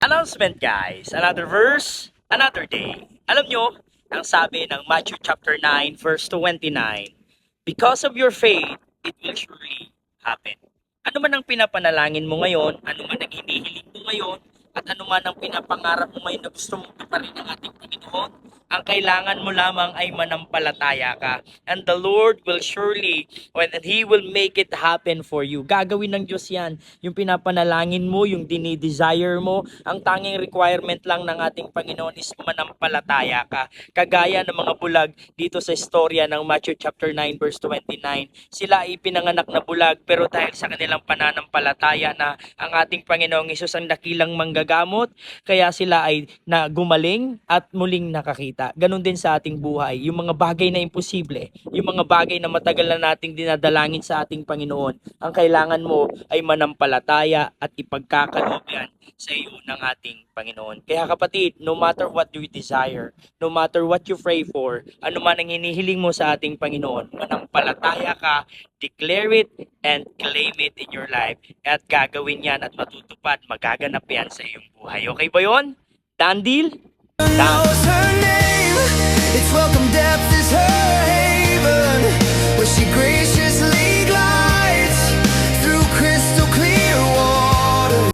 Announcement guys, another verse, another day. Alam nyo, ang sabi ng Matthew chapter 9 verse 29, because of your faith, it will surely happen. Ano man ang pinapanalangin mo ngayon, ano man ang hinihiling mo ngayon, at ano man ang pinapangarap mo ngayon na gusto mong tuparin ng ating Panginoon, ang kailangan mo lamang ay manampalataya ka. And the Lord will surely, when He will make it happen for you. Gagawin ng Diyos yan. Yung pinapanalangin mo, yung dinidesire mo, ang tanging requirement lang ng ating Panginoon is manampalataya ka. Kagaya ng mga bulag dito sa istorya ng Matthew chapter 9 verse 29. Sila ay pinanganak na bulag pero dahil sa kanilang pananampalataya na ang ating Panginoong Hesus ang dakilang manggagamot, kaya sila ay gumaling at muling nakakita. Ganon din sa ating buhay. Yung mga bagay na imposible, yung mga bagay na matagal na nating dinadalangin sa ating Panginoon, ang kailangan mo ay manampalataya at ipagkakaloob yan sa iyo ng ating Panginoon. Kaya kapatid, no matter what you desire, no matter what you pray for, ano man ang hinihiling mo sa ating Panginoon, manampalataya ka, declare it and claim it in your life. At gagawin yan at matutupad, magaganap yan sa iyong buhay. Okay ba yun? Done deal? Done. Knows her name. It's welcome depth is her